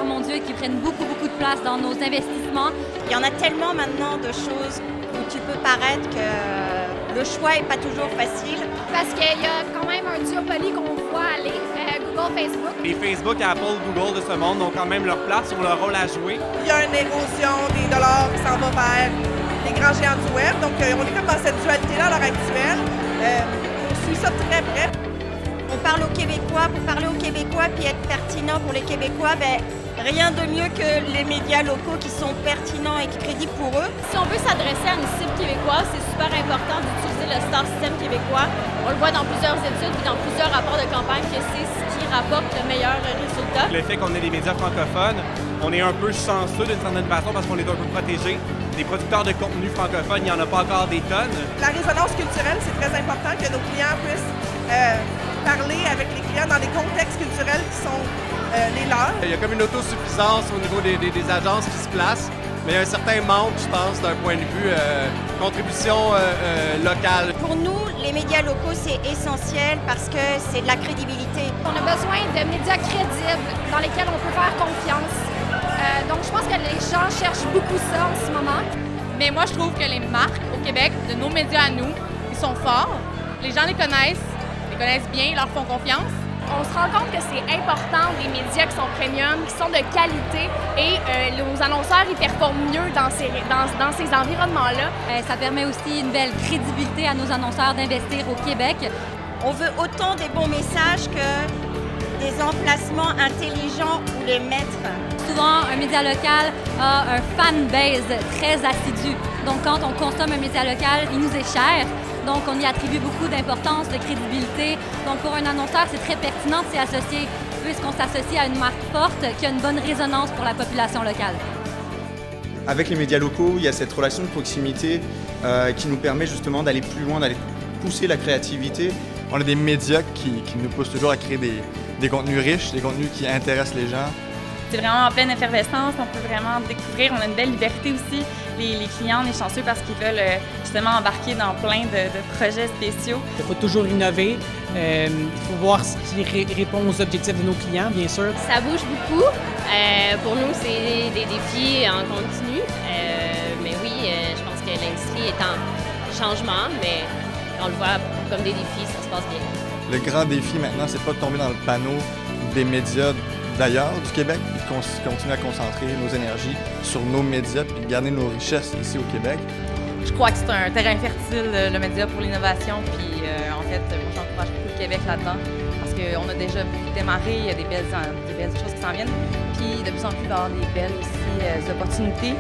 annonceurs mondiaux qui prennent beaucoup de place dans nos investissements. Il y en a tellement maintenant de choses où tu peux paraître que le choix n'est pas toujours facile. Parce qu'il y a quand même un duopoly qu'on voit aller, Google, Facebook. Les Facebook, Apple, Google de ce monde ont quand même leur place ou leur rôle à jouer. Il y a une érosion des dollars qui s'en va vers les grands géants du web. Donc, on est comme dans cette dualité-là à l'heure actuelle. On suit ça de très près. On parle aux Québécois, pour parler aux Québécois puis être pertinent pour les Québécois, rien de mieux que les médias locaux qui sont pertinents et crédibles pour eux. Si on veut s'adresser à une cible québécoise, c'est super important d'utiliser le Star System québécois. On le voit dans plusieurs études et dans plusieurs rapports de campagne que c'est ce qui rapporte le meilleur résultat. Le fait qu'on ait des médias francophones, on est un peu chanceux d'une certaine façon parce qu'on est un peu protégé. Des producteurs de contenu francophones, il n'y en a pas encore des tonnes. La résonance culturelle, c'est très important que nos clients puissent parler avec les clients dans des contextes culturels qui sont les leurs. Il y a comme une autosuffisance au niveau des agences qui se placent, mais il y a un certain manque, je pense, d'un point de vue contribution locale. Pour nous, les médias locaux, c'est essentiel parce que c'est de la crédibilité. On a besoin de médias crédibles dans lesquels on peut faire confiance. Donc, je pense que les gens cherchent beaucoup ça en ce moment. Mais moi, je trouve que les marques au Québec, de nos médias à nous, ils sont forts. Les gens les connaissent bien, ils leur font confiance. On se rend compte que c'est important des médias qui sont premium, qui sont de qualité et nos annonceurs ils performent mieux dans ces environnements-là. Ça permet aussi une belle crédibilité à nos annonceurs d'investir au Québec. On veut autant des bons messages que des emplacements intelligents où les mettre. Souvent, un média local a un fan base très assidu. Donc, quand on consomme un média local, il nous est cher. Donc, on y attribue beaucoup d'importance, de crédibilité. Donc, pour un annonceur, c'est très pertinent de s'y associer, puisqu'on s'associe à une marque forte qui a une bonne résonance pour la population locale. Avec les médias locaux, il y a cette relation de proximité qui nous permet justement d'aller plus loin, d'aller pousser la créativité. On a des médias qui nous poussent toujours à créer des contenus riches, des contenus qui intéressent les gens. C'est vraiment en pleine effervescence, on peut vraiment découvrir, on a une belle liberté aussi. Les clients, on est chanceux parce qu'ils veulent justement embarquer dans plein de projets spéciaux. Il faut toujours innover, il faut voir ce qui répond aux objectifs de nos clients, bien sûr. Ça bouge beaucoup. Pour nous, c'est des défis en continu. Mais oui, je pense que l'industrie est en changement, mais on le voit comme des défis, ça se passe bien. Le grand défi maintenant, c'est pas de tomber dans le panneau des médias d'ailleurs du Québec, puis de continuer à concentrer nos énergies sur nos médias, puis de garder nos richesses ici au Québec. Je crois que c'est un terrain fertile, le média pour l'innovation, puis en fait, moi j'encourage beaucoup le Québec là-dedans, parce qu'on a déjà démarré, il y a des belles choses qui s'en viennent, puis de plus en plus il va y avoir des belles aussi opportunités.